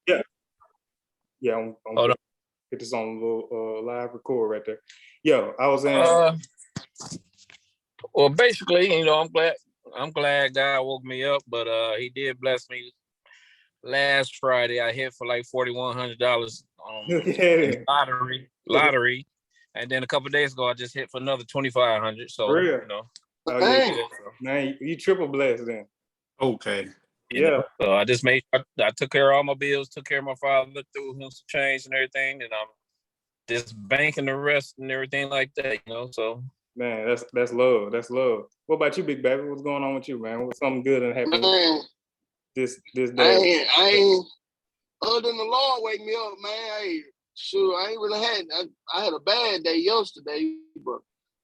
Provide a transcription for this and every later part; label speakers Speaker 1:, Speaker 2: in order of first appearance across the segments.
Speaker 1: Yeah, yeah. I'm
Speaker 2: Hold
Speaker 1: get this on a little live record right there. Yo, I was in.
Speaker 2: on. Well, basically, I'm glad God woke me up, but he did bless me. Last Friday, I hit for like $4,100 in
Speaker 1: Yeah,
Speaker 2: lottery, and then a couple of days ago, I just hit for another 2,500.
Speaker 1: for
Speaker 2: So
Speaker 1: real. Oh yeah,
Speaker 3: Dang.
Speaker 1: man, you triple blessed then.
Speaker 4: Okay.
Speaker 1: Yeah.
Speaker 2: So I just made I took care of all my bills, took care of my father, threw him some change and everything, and I'm just banking the rest and everything like that. So.
Speaker 1: Man, that's love. That's love. What about you, big baby? What's going on with you, man? What's something good that happened
Speaker 3: Man,
Speaker 1: this
Speaker 3: I
Speaker 1: day?
Speaker 3: ain't, other than the Lord wake me up, man. Hey, sure, I ain't really I had a bad day yesterday, but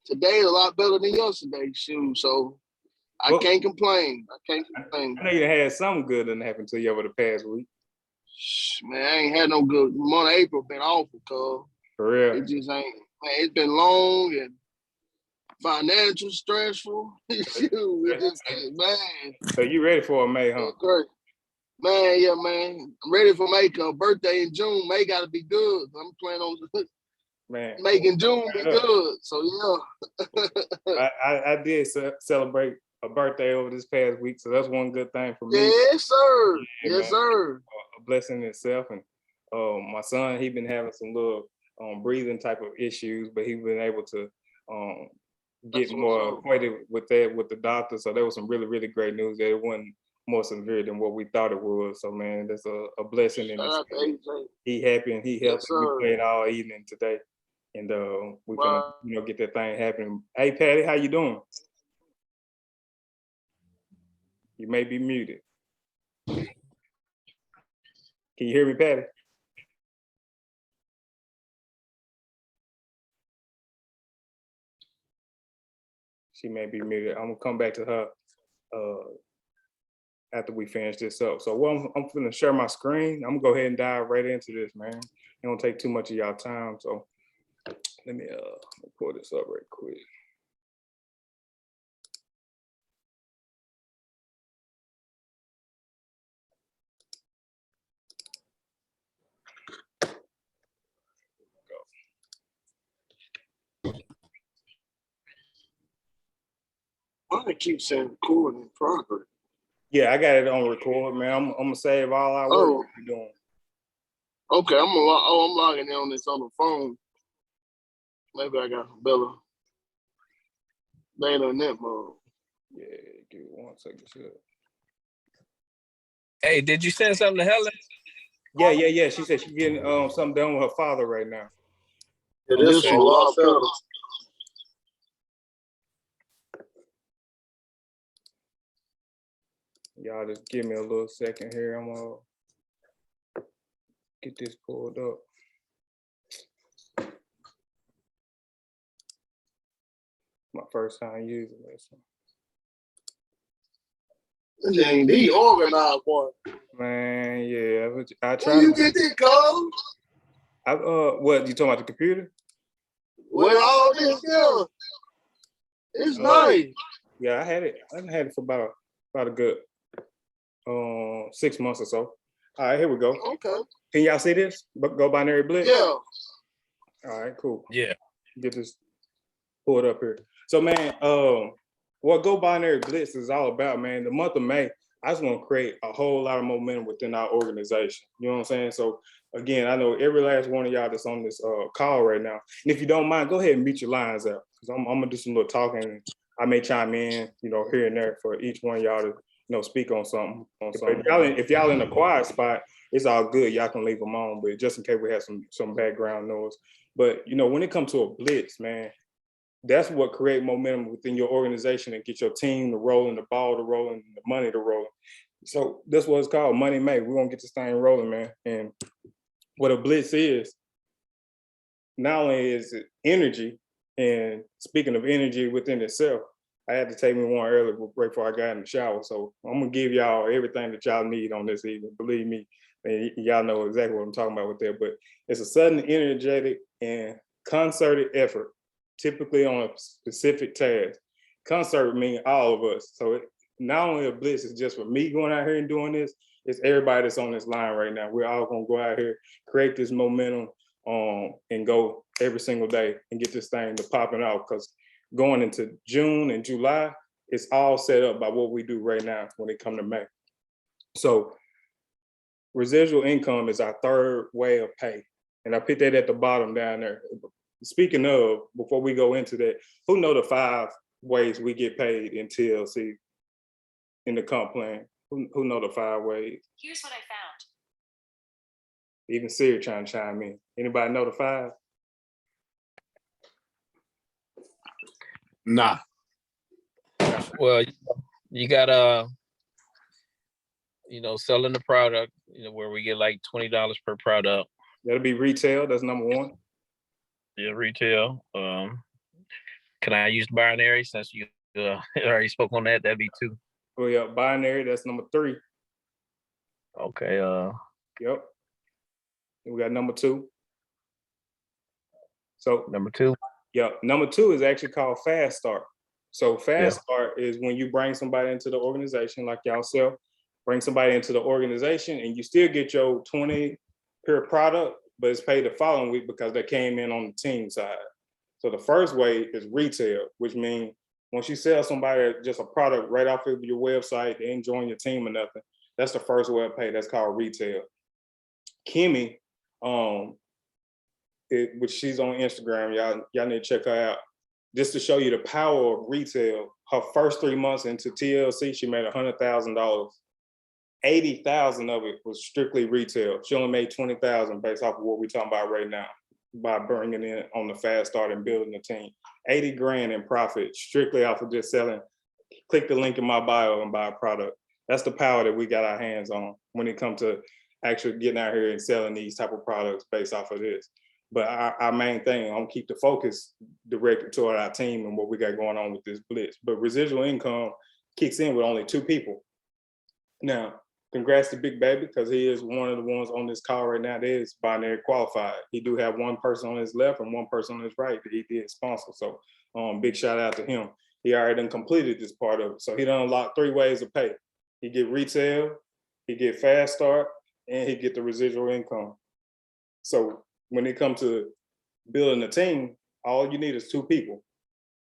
Speaker 3: today is a lot better than yesterday, shoot. So I
Speaker 1: Well,
Speaker 3: can't complain. I
Speaker 1: know you had something good that happened to you over the past week.
Speaker 3: Man, I ain't had no good month. Of April been awful, cuz.
Speaker 1: For real.
Speaker 3: It just ain't. Man, it's been long and financial stressful. Man.
Speaker 1: So you ready for a May, huh?
Speaker 3: Great. Man, yeah, man. I'm ready for May. Birthday in June. May got to be good. I'm planning on making June be good. So,
Speaker 1: yeah. I did celebrate a birthday over this past week, so that's one good thing for me.
Speaker 3: Yes, sir.
Speaker 1: Yeah,
Speaker 3: yes, sir.
Speaker 1: A blessing in itself. And my son, he been having some little breathing type of issues, but he been able to get more acquainted with that with the doctor. So there was some really, really great news that it wasn't more severe than what we thought it was. So man, that's a blessing in itself. He happy and he healthy. We played all evening today. And we can get that thing happening. Hey Patty, how you doing? You may be muted. Can you hear me, Patty? She may be muted. I'm gonna come back to her after we finish this up. So I'm gonna share my screen. I'm gonna go ahead and dive right into this, man. It don't take too much of y'all time. So let me pull this up right quick.
Speaker 3: I keep saying record in progress.
Speaker 1: Yeah, I got it on record, man. I'm gonna save all our work you're doing.
Speaker 3: Okay, I'm logging in on this other phone. Maybe I got better data in that mode.
Speaker 1: Yeah, give me 1 second.
Speaker 2: Hey, did you send something to Helen?
Speaker 1: Yeah. She said she's getting something done with her father right now.
Speaker 3: Yeah, this is a lot better.
Speaker 1: Y'all just give me a little second here. I'm gonna get this pulled up. My first time using this.
Speaker 3: This ain't the organized one.
Speaker 1: Man, yeah. I try.
Speaker 3: Where you get this, cuz?
Speaker 1: What, you talking about the computer?
Speaker 3: With all this here. It's nice.
Speaker 1: Yeah, I had it for about a good 6 months or so. All right, here we go.
Speaker 3: Okay.
Speaker 1: Can y'all see this? Go binary Blitz?
Speaker 3: Yeah.
Speaker 1: All right, cool.
Speaker 2: Yeah.
Speaker 1: Get this pulled up here. So man, what Go Binary Blitz is all about, man, the month of May, I just want to create a whole lot of momentum within our organization. You know what I'm saying? So again, I know every last one of y'all that's on this call right now. And if you don't mind, go ahead and mute your lines out. Because I'm gonna do some little talking. I may chime in, here and there for each one of y'all to, speak on something. If y'all in a quiet spot, it's all good. Y'all can leave them on, but just in case we have some background noise. But when it comes to a blitz, man, that's what create momentum within your organization and get your team to roll and the ball to roll and the money to roll. So that's what it's called, Money May. We're gonna get this thing rolling, man. And what a blitz is, not only is it energy, and speaking of energy within itself, I had to take me one earlier right before I got in the shower. So I'm gonna give y'all everything that y'all need on this evening. Believe me, and y'all know exactly what I'm talking about with that. But it's a sudden, energetic, and concerted effort, typically on a specific task. Concert means all of us. So not only a blitz is just for me going out here and doing this, It's everybody that's on this line right now. We're all gonna go out here, create this momentum, and go every single day and get this thing to popping out. Because going into June and July, it's all set up by what we do right now when it come to May. So residual income is our third way of pay. And I put that at the bottom down there. Speaking of, before we go into that, who know the 5 ways we get paid in TLC in the comp plan? Who know the 5 ways?
Speaker 4: Here's what I found.
Speaker 1: Even Siri trying to chime in. Anybody know the 5?
Speaker 5: Nah.
Speaker 2: Well, you got selling the product, where we get like $20 per product.
Speaker 1: That'll be retail. That's number 1.
Speaker 2: Yeah, retail. Can I use binary since you already spoke on that? That'd be 2.
Speaker 1: Oh yeah, binary. That's number 3.
Speaker 2: Okay.
Speaker 1: Yep. And we got number 2. So
Speaker 2: Number 2.
Speaker 1: yeah, number 2 is actually called fast start. So fast start is when you bring somebody into the organization, like y'all self, bring somebody into the organization, and you still get your 20 per product, but it's paid the following week because they came in on the team side. So the first way is retail, which means once you sell somebody just a product right off of your website, they ain't join your team or nothing. That's the first way of pay. That's called retail. Kimmy, which she's on Instagram, y'all need to check her out. Just to show you the power of retail, her first 3 months into TLC, she made $100,000. 80,000 of it was strictly retail. She only made 20,000 based off of what we're talking about right now by bringing in on the fast start and building the team. 80 grand in profit strictly off of just selling. Click the link in my bio and buy a product. That's the power that we got our hands on when it comes to actually getting out here and selling these type of products based off of this. But our main thing, I'm gonna keep the focus directed toward our team and what we got going on with this Blitz. But residual income kicks in with only 2 people. Now, congrats to Big Baby, because he is one of the ones on this call right now that is binary qualified. He do have 1 person on his left and 1 person on his right that he did sponsor. So big shout out to him. He already done completed this part of it. So he done unlocked 3 ways of pay. He get retail, he get fast start, and he get the residual income. So when it comes to building a team, all you need is 2 people.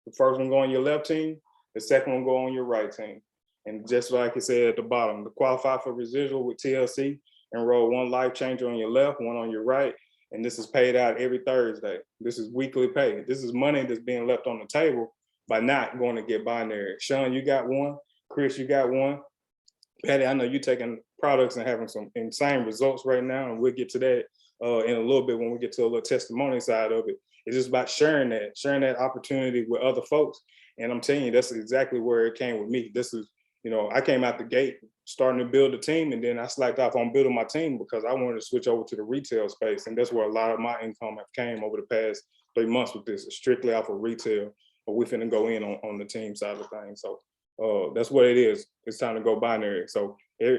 Speaker 1: The first one go on your left team, the second one go on your right team. And just like it said at the bottom, to qualify for residual with TLC, enroll 1 life changer on your left, 1 on your right, and this is paid out every Thursday. This is weekly pay. This is money that's being left on the table by not going to get binary. Sean, you got 1. Chris, you got 1. Patty, I know you're taking products and having some insane results right now, and we'll get to that in a little bit when we get to a little testimony side of it. It's just about sharing that opportunity with other folks. And I'm telling you, that's exactly where it came with me. This is, I came out the gate starting to build a team, and then I slacked off on building my team because I wanted to switch over to the retail space. And that's where a lot of my income have came over the past 3 months with this, strictly off of retail. But we finna go in on the team side of things. So that's what it is. It's time to go binary. So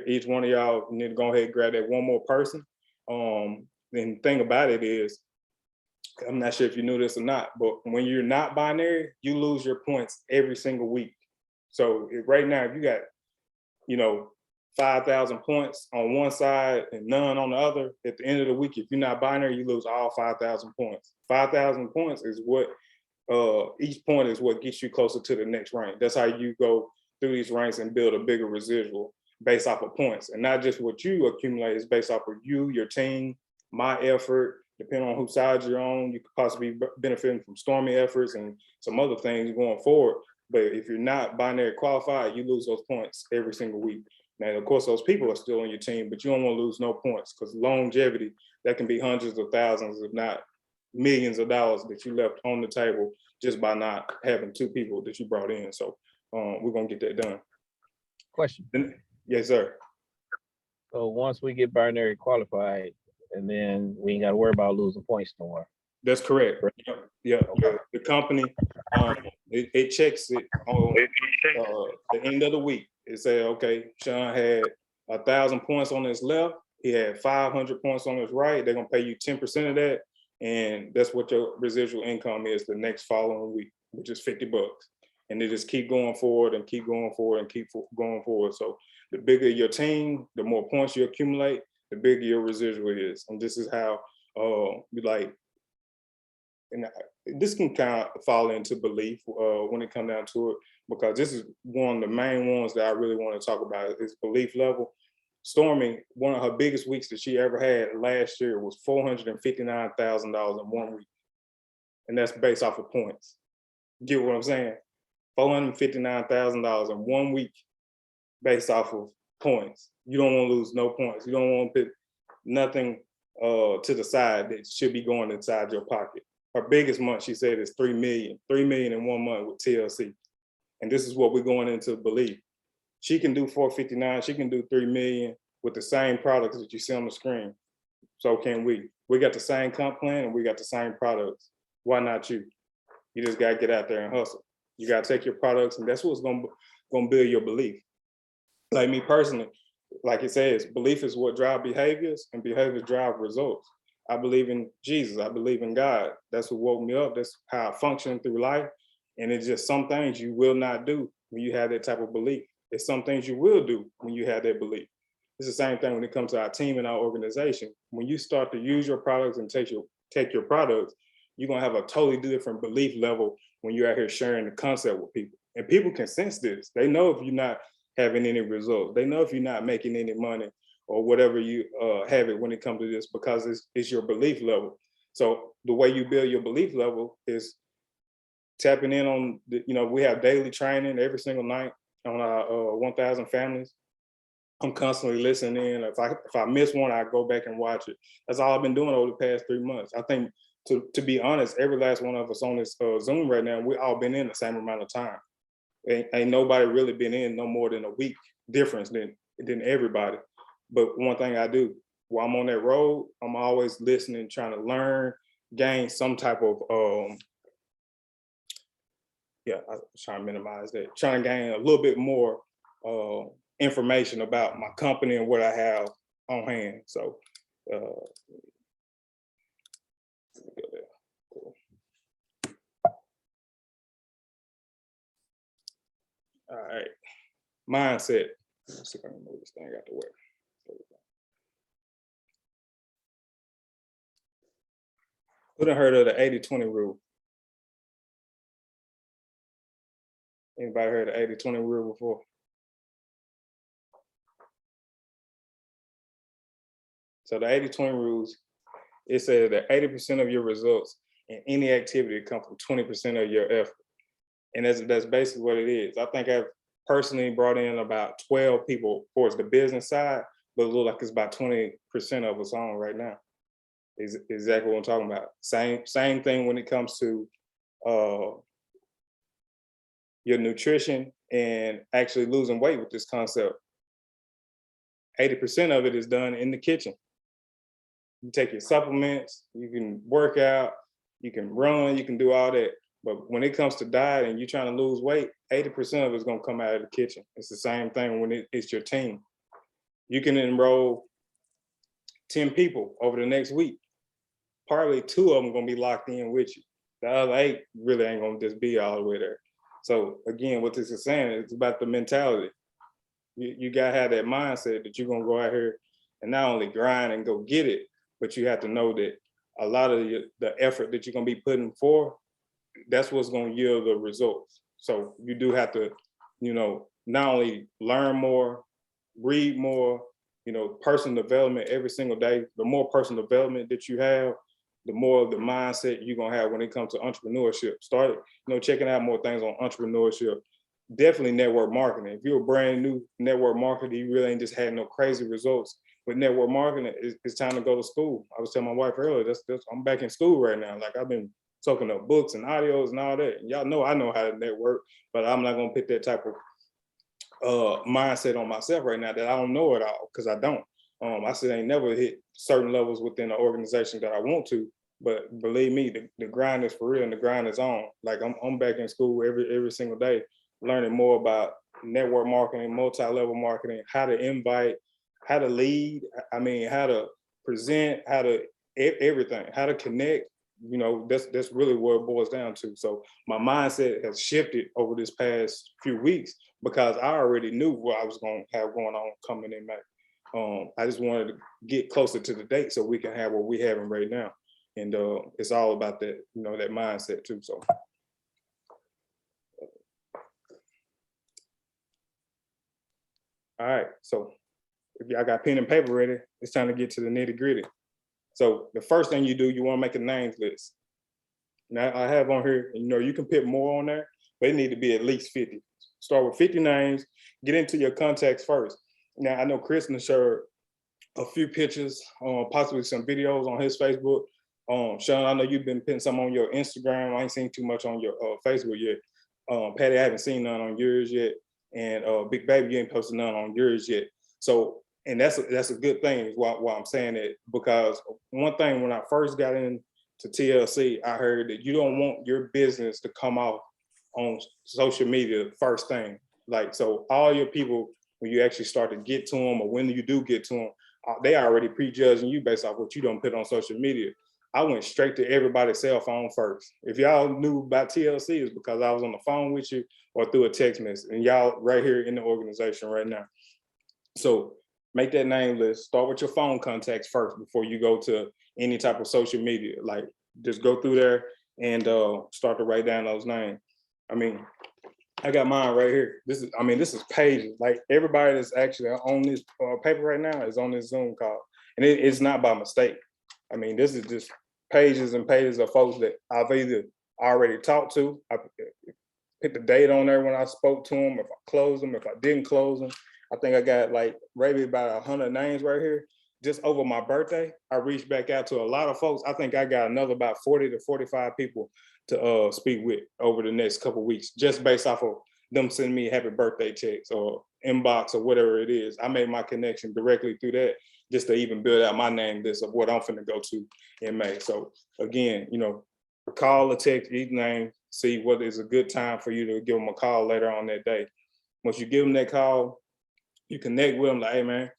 Speaker 1: each one of y'all need to go ahead and grab that 1 more person. And the thing about it is, I'm not sure if you knew this or not, but when you're not binary, you lose your points every single week. So right now, if you got, 5,000 points on one side and none on the other, at the end of the week, if you're not binary, you lose all 5,000 points. 5,000 points is what, each point is what gets you closer to the next rank. That's how you go through these ranks and build a bigger residual based off of points. And not just what you accumulate, it's based off of you, your team, my effort, depending on whose side you're on. You could possibly be benefiting from Stormy efforts and some other things going forward. But if you're not binary qualified, you lose those points every single week. Now, of course, those people are still on your team, but you don't want to lose no points, because longevity, that can be hundreds of thousands, if not millions of dollars that you left on the table just by not having 2 people that you brought in. So we're going to get that done.
Speaker 2: Question.
Speaker 1: Yes, sir.
Speaker 2: So once we get binary qualified, and then we ain't got to worry about losing points no more.
Speaker 1: That's correct. Yeah. The company, it checks it on the end of the week. It said, okay, Sean had 1,000 points on his left. He had 500 points on his right. They're going to pay you 10% of that. And that's what your residual income is the next following week, which is $50. And they just keep going forward and keep going forward and keep going forward. So The bigger your team, the more points you accumulate, the bigger your residual is. And this is how and this can kind of fall into belief when it comes down to it, because this is one of the main ones that I really want to talk about is belief level. Stormy, one of her biggest weeks that she ever had last year was $459,000 in 1 week. And that's based off of points. Get what I'm saying? $459,000 in 1 week based off of points. You don't want to lose no points. You don't want to put nothing to the side that should be going inside your pocket. Her biggest month, she said, is 3 million. 3 million in 1 month with TLC. And this is what we're going into belief. She can do 459, she can do 3 million with the same products that you see on the screen. So can we. We got the same comp plan and we got the same products. Why not you? You just gotta get out there and hustle. You gotta take your products, and that's what's gonna build your belief. Like me personally, like it says, belief is what drives behaviors and behaviors drive results. I believe in Jesus, I believe in God. That's what woke me up. That's how I function through life. And it's just some things you will not do when you have that type of belief. It's some things you will do when you have that belief. It's the same thing when it comes to our team and our organization. When you start to use your products and take your products, you're gonna have a totally different belief level when you're out here sharing the concept with people. And people can sense this. They know if you're not having any results. They know if you're not making any money or whatever you have it when it comes to this, because it's your belief level. So the way you build your belief level is tapping in on, we have daily training every single night on our 1,000 families. I'm constantly listening in. If I miss one, I go back and watch it. That's all I've been doing over the past 3 months. I think, to be honest, every last one of us on this Zoom right now, we all been in the same amount of time. Ain't nobody really been in no more than a week difference than everybody. But one thing I do, while I'm on that road, I'm always listening, trying to learn, gain some type of, I'm trying to minimize that, trying to gain a little bit more information about my company and what I have on hand. So, cool. All right, mindset. Let's see if I can move this thing out the way. Who done heard of the 80-20 rule? Anybody heard of the 80-20 rule before? So the 80-20 rules, it says that 80% of your results in any activity come from 20% of your effort. And that's basically what it is. I think I've personally brought in about 12 people towards the business side, but it looks like it's about 20% of us on right now. Is exactly what I'm talking about. Same thing when it comes to your nutrition and actually losing weight with this concept. 80% of it is done in the kitchen. You take your supplements, you can work out, you can run, you can do all that. But when it comes to diet and you're trying to lose weight, 80% of it's gonna come out of the kitchen. It's the same thing when it's your team. You can enroll 10 people over the next week. Probably 2 of them gonna be locked in with you. The other 8 really ain't gonna just be all the way there. So again, what this is saying, it's about the mentality. You gotta have that mindset that you're gonna go out here and not only grind and go get it, but you have to know that a lot of the effort that you're gonna be putting forth, that's what's gonna yield the results. So you do have to, not only learn more, read more, personal development every single day. The more personal development that you have, the more of the mindset you're gonna have when it comes to entrepreneurship. Start, checking out more things on entrepreneurship. Definitely network marketing. If you're a brand new network marketer, you really ain't just had no crazy results with network marketing. It's time to go to school. I was telling my wife earlier, I'm back in school right now. Like, I've been soaking up books and audios and all that. And y'all know I know how to network, but I'm not gonna put that type of mindset on myself right now that I don't know it all, because I don't. I still ain't never hit certain levels within the organization that I want to, but believe me, the grind is for real and the grind is on. Like, I'm back in school every single day, learning more about network marketing, multi-level marketing, how to invite, how to lead, how to present, how to everything, how to connect, you know, that's really what it boils down to. So my mindset has shifted over this past few weeks because I already knew what I was going to have going on coming in May. I just wanted to get closer to the date so we can have what we having right now. And it's all about that, you know, that mindset too. So. All right, so if y'all got pen and paper ready, it's time to get to the nitty gritty. So the first thing you do, you want to make a names list. Now I have on here, you know, you can put more on there, but it need to be at least 50. Start with 50 names, get into your contacts first. Now I know Kristen shared a few pictures, possibly some videos on his Facebook. Sean, I know you've been putting some on your Instagram. I ain't seen too much on your Facebook yet. Patty, I haven't seen none on yours yet. And Big Baby, you ain't posted none on yours yet. So, and that's a good thing is why I'm saying it, because one thing when I first got into TLC, I heard that you don't want your business to come out on social media first thing. Like, so all your people, when you actually start to get to them or when you do get to them, they already prejudging you based off what you don't put on social media. I went straight to everybody's cell phone first. If y'all knew about TLC, it's because I was on the phone with you or through a text message, and y'all right here in the organization right now. So make that name list. Start with your phone contacts first before you go to any type of social media. Like, just go through there and start to write down those names. I mean, I got mine right here. This is pages. Like, everybody that's actually on this paper right now is on this Zoom call, and it's not by mistake. I mean, this is just pages and pages of folks that I've either already talked to. I put the date on there when I spoke to them, if I closed them, if I didn't close them. I think I got like maybe about 100 names right here. Just over my birthday, I reached back out to a lot of folks. I think I got another about 40 to 45 people to speak with over the next couple of weeks, just based off of them sending me happy birthday texts or inbox or whatever it is. I made my connection directly through that just to even build out my name list of what I'm finna go to in May. So again, you know, call or text each name, see what is a good time for you to give them a call later on that day. Once you give them that call, you connect with them like, hey man,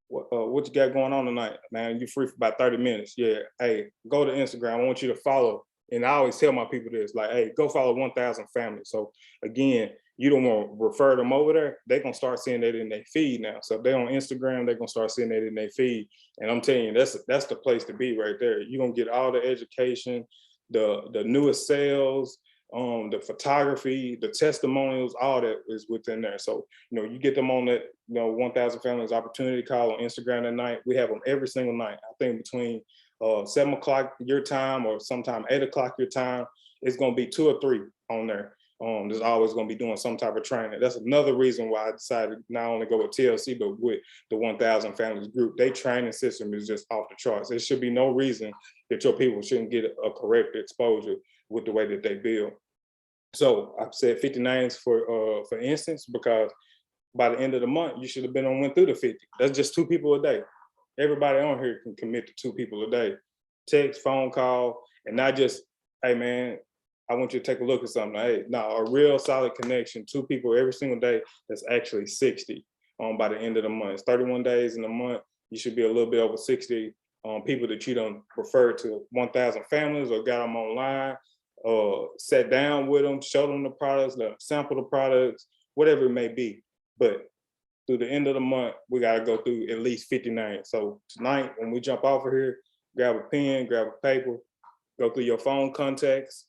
Speaker 1: what you got going on tonight? Man, you free for about 30 minutes. Yeah, hey, go to Instagram. I want you to follow. And I always tell my people this, like, hey, go follow 1,000 families. So again, you don't want to refer them over there. They're going to start seeing that in their feed now. So if they're on Instagram, they're going to start seeing that in their feed. And I'm telling you, that's the place to be right there. You're going to get all the education, the newest sales, the photography, the testimonials, all that is within there. So, you know, you get them on that, you know, 1,000 Families Opportunity Call on Instagram at night. We have them every single night. I think between 7 o'clock your time or sometime 8 o'clock your time, it's going to be 2 or 3 on there. There's always going to be doing some type of training. That's another reason why I decided not only go with TLC, but with the 1,000 Families group. Their training system is just off the charts. There should be no reason that your people shouldn't get a correct exposure with the way that they build. So I've said 50 names for instance, because by the end of the month, you should have been went through the 50. That's just 2 people a day. Everybody on here can commit to 2 people a day. Text, phone call, and not just, hey man, I want you to take a look at something. Hey, no, a real solid connection, 2 people every single day. That's actually 60 by the end of the month. It's 31 days in a month. You should be a little bit over 60 people that you don't refer to 1,000 families or got them online, sat down with them, show them the products, let them sample the products, whatever it may be. But through the end of the month, we got to go through at least 50 names. So tonight, when we jump off of here, grab a pen, grab a paper, go through your phone contacts,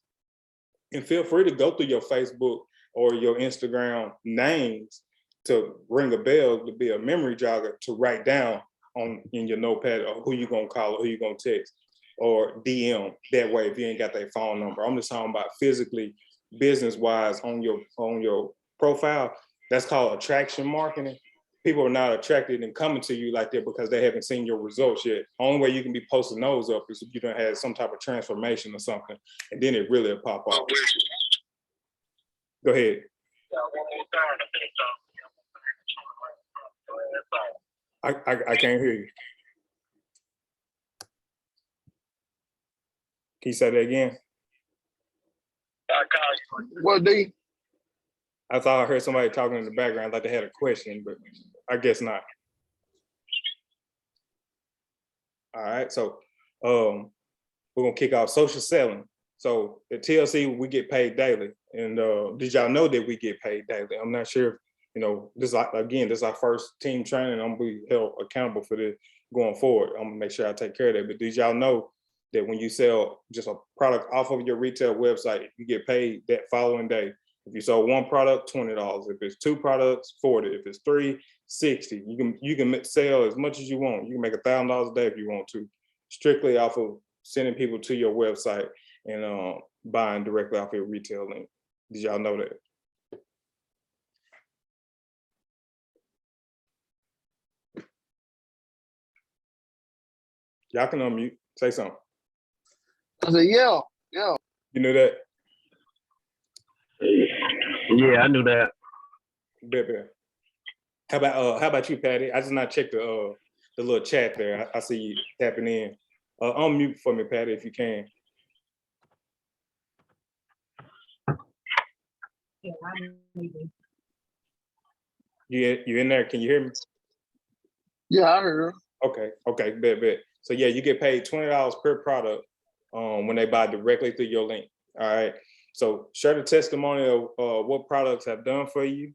Speaker 1: and feel free to go through your Facebook or your Instagram names to ring a bell, to be a memory jogger, to write down in your notepad or who you gonna call or who you gonna text or DM that way if you ain't got their phone number. I'm just talking about physically, business-wise on your profile. That's called attraction marketing. People are not attracted and coming to you like that because they haven't seen your results yet. Only way you can be posting those up is if you don't have some type of transformation or something, and then it really will pop off. Go ahead. I can't hear you. Can you say that again?
Speaker 3: What, D?
Speaker 1: I thought I heard somebody talking in the background like they had a question, but I guess not. All right, so we're gonna kick off social selling. So at TLC, we get paid daily. And did y'all know that we get paid daily? I'm not sure if, you know, this is our first team training. I'm gonna be held accountable for this going forward. I'm gonna make sure I take care of that. But did y'all know that when you sell just a product off of your retail website, you get paid that following day? If you sold one product, $20. If it's two products, $40. If it's three, $60. You can sell as much as you want. You can make $1,000 a day if you want to, strictly off of sending people to your website and buying directly off your retail link. Did y'all know that? Y'all can unmute. Say something.
Speaker 3: I said, yeah.
Speaker 1: You knew that?
Speaker 4: Yeah, I knew that.
Speaker 1: Bet. How about you, Patty? I just not checked the little chat there. I see you tapping in. Unmute for me, Patty, if you can. You in there? Can you hear me?
Speaker 3: Yeah, I heard her.
Speaker 1: Okay, bet. So yeah, you get paid $20 per product when they buy directly through your link. All right. So share the testimony of what products have done for you.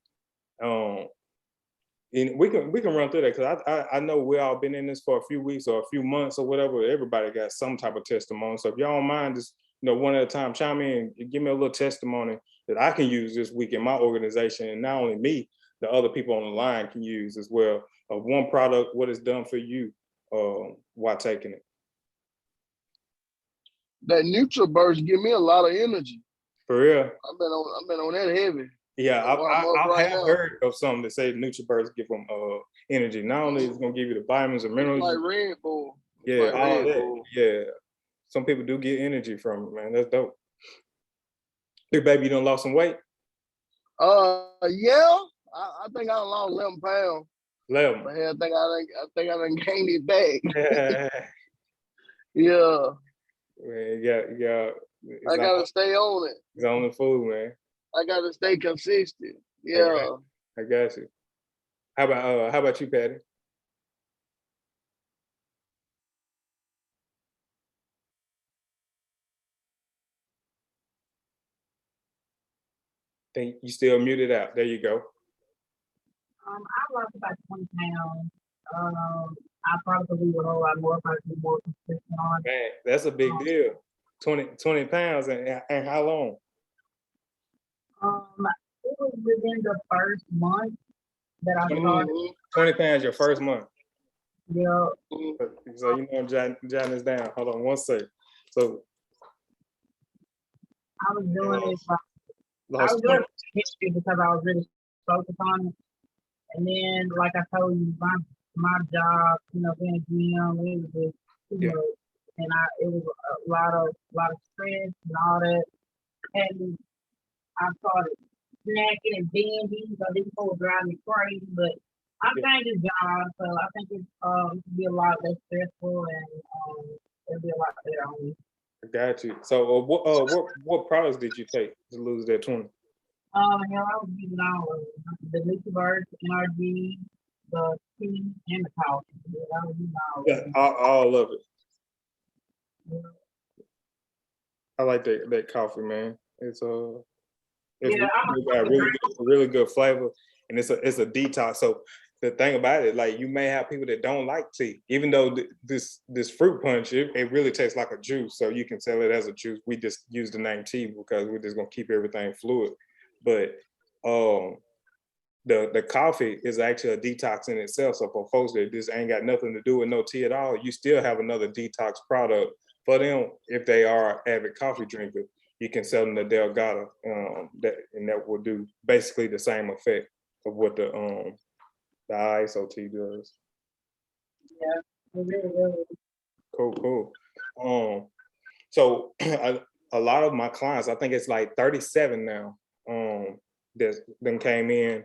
Speaker 1: And we can run through that because I know we all been in this for a few weeks or a few months or whatever. Everybody got some type of testimony. So if y'all don't mind, just one at a time, chime in and give me a little testimony that I can use this week in my organization, and not only me, the other people on the line can use as well, of one product, what it's done for you while taking it.
Speaker 3: That neutral burst give me a lot of energy.
Speaker 1: For real?
Speaker 3: I've been on that heavy.
Speaker 1: Yeah, I have
Speaker 3: now.
Speaker 1: heard of something that say NutriBurst give them energy. Not only it's gonna give you the vitamins and minerals,
Speaker 3: like Red Bull.
Speaker 1: Yeah,
Speaker 3: like
Speaker 1: all
Speaker 3: Red
Speaker 1: that.
Speaker 3: Bull.
Speaker 1: Yeah, some people do get energy from it, man. That's dope. Hey, baby, you done lost some weight?
Speaker 3: Yeah. I think I lost 11 pounds.
Speaker 1: 11.
Speaker 3: But I think I done gained it back.
Speaker 1: Yeah.
Speaker 3: Yeah.
Speaker 1: Man, yeah.
Speaker 3: I gotta stay on it.
Speaker 1: It's on the food, man.
Speaker 3: I gotta stay consistent. Yeah.
Speaker 1: I got you. How about you, Patty? Think you still muted out. There you go.
Speaker 5: I lost about 20 pounds. I probably would a whole lot more if I was more consistent on.
Speaker 1: Man, that's a big deal. 20 pounds and how long?
Speaker 5: It was within the first month that I started.
Speaker 1: 20 pounds your first month.
Speaker 5: Yeah.
Speaker 1: So I'm jotting this down. Hold on one second. So
Speaker 5: I was doing it. I was doing history because I was really focused on it. And then, like I told you, my job, being a GM, it was just too much, and it was a lot of stress and all that. And I started snacking and binging, so this whole drive me crazy. But I'm changing jobs, so I think it could be a lot less stressful, and it'll be a lot better on me.
Speaker 1: I got you. So what products did you take to lose that 20?
Speaker 5: I was using all of them. The NutriBurst, NRG, the tea, and the coffee. I was using all of them.
Speaker 1: All of it.
Speaker 5: Yeah.
Speaker 1: I like that coffee, man. It's got
Speaker 5: really
Speaker 1: really good flavor, and it's a detox. So the thing about it, like, you may have people that don't like tea, even though this fruit punch, it really tastes like a juice. So you can sell it as a juice. We just use the name tea because we're just gonna keep everything fluid. But the coffee is actually a detox in itself. So for folks that this ain't got nothing to do with no tea at all, you still have another detox product for them if they are avid coffee drinker. You can sell them the Delgado, that will do basically the same effect of what the ISO tea does.
Speaker 5: Yeah, really.
Speaker 1: Cool. So a lot of my clients, I think it's like 37 now, that then came in.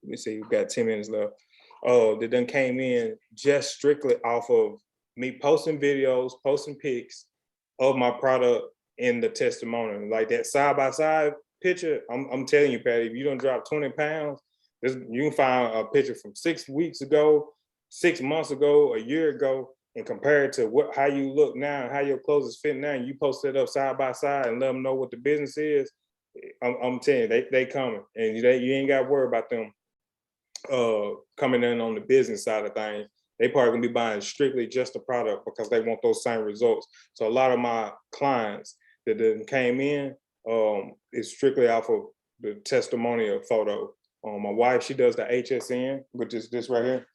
Speaker 1: Let me see, we've got 10 minutes left. That then came in just strictly off of me posting videos, posting pics of my product in the testimonial. Like that side-by-side picture, I'm telling you, Patty, if you don't drop 20 pounds, you can find a picture from 6 weeks ago, 6 months ago, a year ago, and compare it to how you look now and how your clothes is fitting now, and you post it up side by side and let them know what the business is, I'm telling you, they coming, and you ain't got to worry about them coming in on the business side of things. They probably gonna be buying strictly just the product because they want those same results. So a lot of my clients that then came in is strictly off of the testimonial photo. My wife, she does the HSN, which is this right here,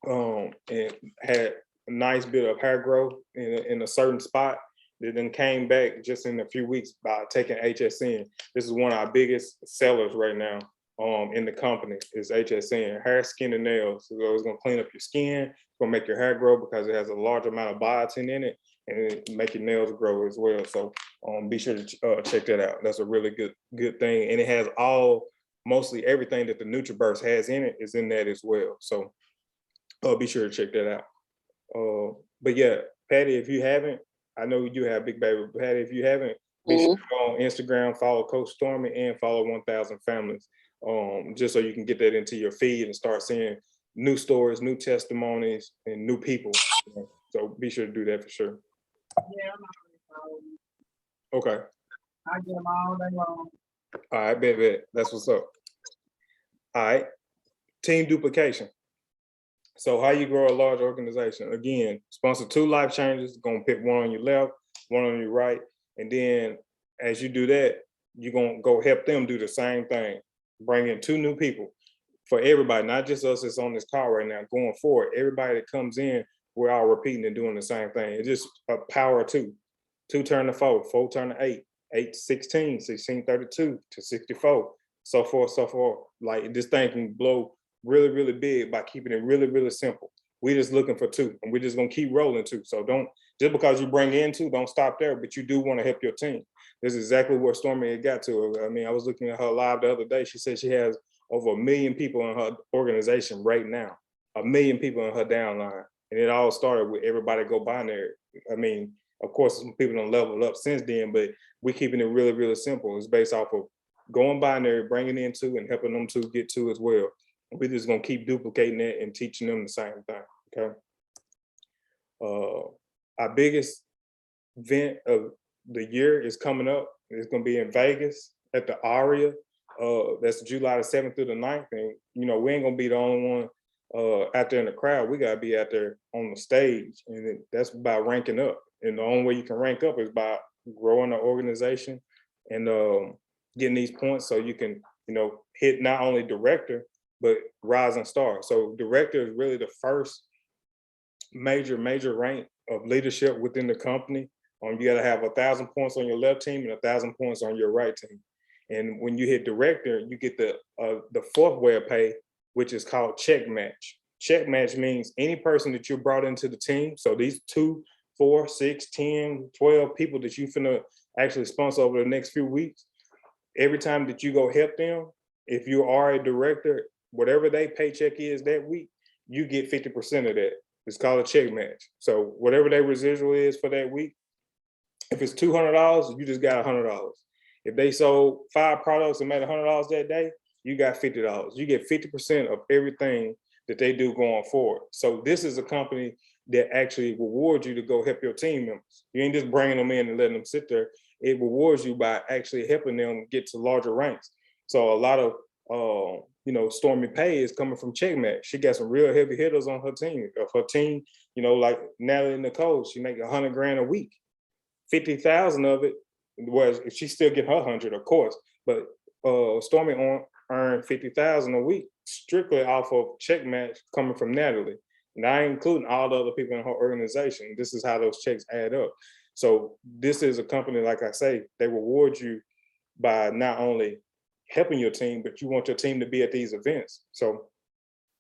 Speaker 1: and had a nice bit of hair growth in a certain spot. That then came back just in a few weeks by taking HSN. This is one of our biggest sellers right now in the company is HSN, hair, skin, and nails. So it's gonna clean up your skin, it's gonna make your hair grow because it has a large amount of biotin in it, and it make your nails grow as well. So be sure to check that out. That's a really good thing, and it has mostly everything that the NutriBurst has in it is in that as well. So be sure to check that out. But yeah, Patty, if you haven't, I know you have Big Baby, but Patty, if you haven't, be sure to go on Instagram, follow Coach Stormy, and follow 1000 Families, just so you can get that into your feed and start seeing new stories, new testimonies, and new people. So be sure to do that for sure.
Speaker 5: Yeah, I'm
Speaker 1: Okay.
Speaker 5: I get them all day long.
Speaker 1: All right, bet. That's what's up. All right. Team duplication. So how you grow a large organization? Again, sponsor 2 life changes. Gonna pick one on your left, one on your right, and then as you do that, you're gonna go help them do the same thing. Bring in 2 new people for everybody, not just us that's on this call right now. Going forward, everybody that comes in, we're all repeating and doing the same thing. It's just a power of 2. 2 turn to 4, 4 turn to 8, 8 to 16, 16 32 to 64, so forth, so forth. Like this thing can blow really, really big by keeping it really, really simple. We're just looking for 2, and we're just gonna keep rolling 2. So don't, just because you bring in 2, don't stop there, but you do want to help your team. This is exactly where Stormy had got to. I mean, I was looking at her live the other day. She said she has over 1 million people in her organization right now, 1 million people in her downline. And it all started with everybody go binary. I mean, of course, some people don't level up since then, but we're keeping it really, really simple. It's based off of going binary, bringing in 2, and helping them to get 2 as well. We're just gonna keep duplicating it and teaching them the same thing, okay? Our biggest event of the year is coming up. It's gonna be in Vegas at the Aria. That's July the 7th through the 9th. And we ain't gonna be the only one out there in the crowd. We gotta be out there on the stage. And that's by ranking up. And the only way you can rank up is by growing the organization and getting these points so you can, hit not only director, but rising star. So director is really the first major rank of leadership within the company. You got to have 1,000 points on your left team and 1,000 points on your right team. And when you hit director, you get the 4th way of pay, which is called check match. Check match means any person that you brought into the team. So these 2, 4, 6, 10, 12 people that you finna actually sponsor over the next few weeks, every time that you go help them, if you are a director, whatever their paycheck is that week, you get 50% of that. It's called a check match. So whatever their residual is for that week, if it's $200, you just got $100. If they sold 5 products and made $100 that day, you got $50. You get 50% of everything that they do going forward. So this is a company that actually rewards you to go help your team members. You ain't just bringing them in and letting them sit there. It rewards you by actually helping them get to larger ranks. So a lot of Stormy pay is coming from check match. She got some real heavy hitters on her team. Of her team, like Natalie Nicole, she make $100 grand a week. 50,000 of it was, if she still get her 100, of course, but Stormy earned 50,000 a week strictly off of check match coming from Natalie. Not including all the other people in her organization. This is how those checks add up. So this is a company, like I say, they reward you by not only helping your team, but you want your team to be at these events. So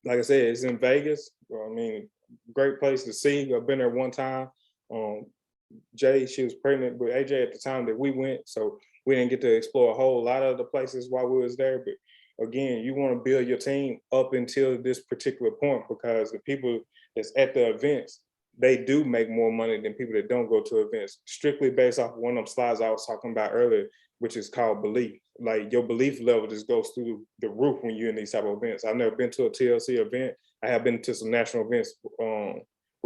Speaker 1: like I said, it's in Vegas. I mean, great place to see. I've been there one time. Jay, she was pregnant with AJ at the time that we went, so we didn't get to explore a whole lot of the places while we was there. But again, you want to build your team up until this particular point, because the people that's at the events, they do make more money than people that don't go to events, strictly based off one of them slides I was talking about earlier, which is called belief. Like your belief level just goes through the roof when you're in these type of events. I've never been to a TLC event. I have been to some national events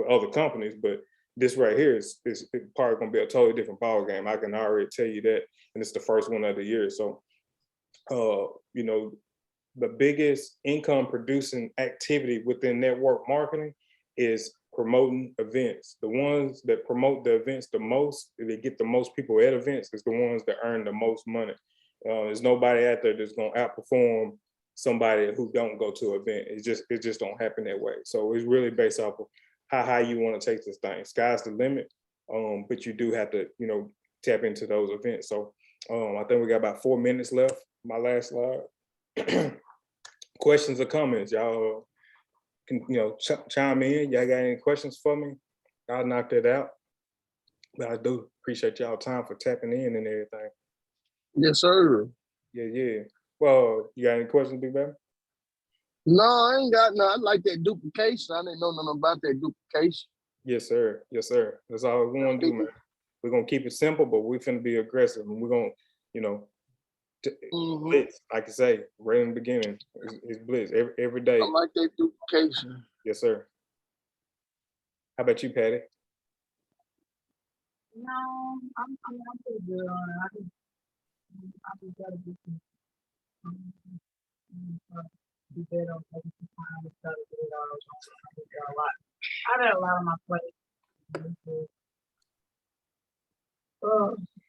Speaker 1: with other companies, but this right here is probably gonna be a totally different ball game. I can already tell you that, and it's the first one of the year. So, you know, the biggest income producing activity within network marketing is promoting events. The ones that promote the events the most, they get the most people at events, is the ones that earn the most money. There's nobody out there that's gonna outperform somebody who don't go to an event. It just don't happen that way. So it's really based off of how high you want to take this thing. Sky's the limit, but you do have to, you know, tap into those events. So I think we got about 4 minutes left. My last slide. Questions or comments, y'all can, you know, chime in. Y'all got any questions for me? I'll knock that out. But I do appreciate y'all time for tapping in and everything.
Speaker 3: Yes, sir.
Speaker 1: Yeah. Well, you got any questions, Big Baby?
Speaker 3: No, I ain't got none. I like that duplication. I didn't know nothing about that duplication.
Speaker 1: Yes, sir. That's all we want to do, man. We're gonna keep it simple, but we're finna be aggressive, and we're gonna, you know, blitz, like I say, right in the beginning, it's blitz every day.
Speaker 3: I like that duplication.
Speaker 1: Yes, sir. How about you, Patty?
Speaker 5: No, I'm pretty good on it. I just gotta do be better on taking some time to try to get it all. A lot. I've had a lot on my plate.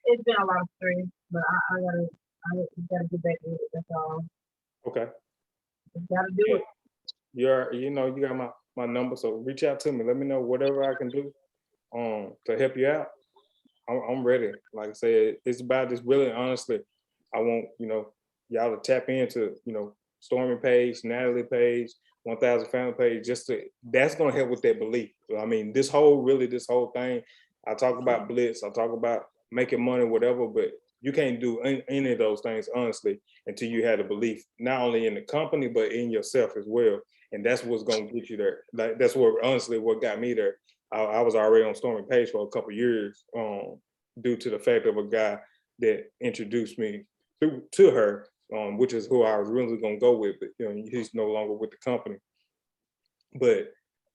Speaker 5: It's been a lot of stress, but I gotta get back with it. That's all.
Speaker 1: Okay.
Speaker 5: Just gotta do it.
Speaker 1: You know, you got my number, so reach out to me. Let me know whatever I can do to help you out. I'm ready. Like I said, it's about this really honestly. I want, you know, y'all to tap into, you know, Stormy page, Natalie page, 1000 family page, that's gonna help with that belief. So, I mean, this whole thing, I talk about blitz, I talk about making money, whatever, but you can't do any of those things honestly until you have the belief, not only in the company, but in yourself as well. And that's what's gonna get you there. Like, that's what honestly what got me there. I was already on Stormy page for a couple years due to the fact of a guy that introduced me to her, which is who I was really gonna go with. But you know, he's no longer with the company. But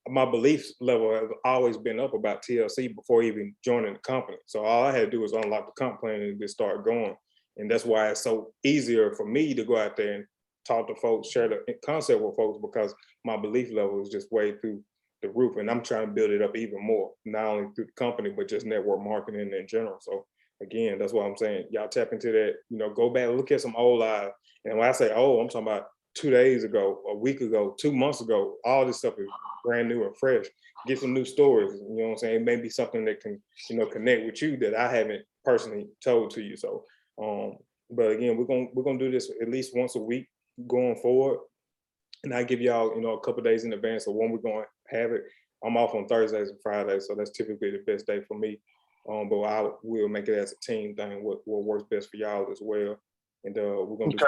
Speaker 1: my belief level has always been up about TLC before even joining the company. So all I had to do was unlock the comp plan and just start going. And that's why it's so easier for me to go out there and talk to folks, share the concept with folks, because my belief level is just way through the roof. And I'm trying to build it up even more, not only through the company, but just network marketing in general. So again, that's why I'm saying, y'all tap into that, you know, go back, look at some old live. And when I say, I'm talking about 2 days ago, a week ago, 2 months ago, all this stuff is brand new and fresh. Get some new stories, you know what I'm saying? It may be something that can, you know, connect with you that I haven't personally told to you. So, but again, we're gonna do this at least once a week going forward. And I give y'all, you know, a couple days in advance of when we're going to have it. I'm off on Thursdays and Fridays, so that's typically the best day for me. But I will make it as a team thing, what works best for y'all as well. And we're gonna do,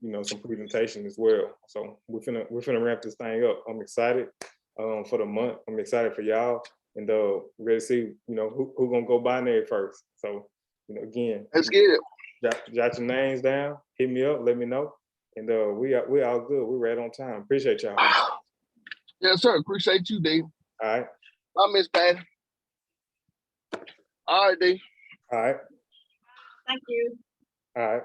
Speaker 1: you know, some presentation as well. So we're finna ramp this thing up. I'm excited for the month. I'm excited for y'all, and ready to see, you know, who gonna go binary first. So, you know, again,
Speaker 3: Let's get it.
Speaker 1: Jot your names down. Hit me up. Let me know. And we all good. We're right on time. Appreciate y'all.
Speaker 3: Yes, sir. Appreciate you, D.
Speaker 1: All right.
Speaker 3: Bye, Miss Patty. All right, D.
Speaker 1: All right.
Speaker 5: Thank you.
Speaker 1: All right.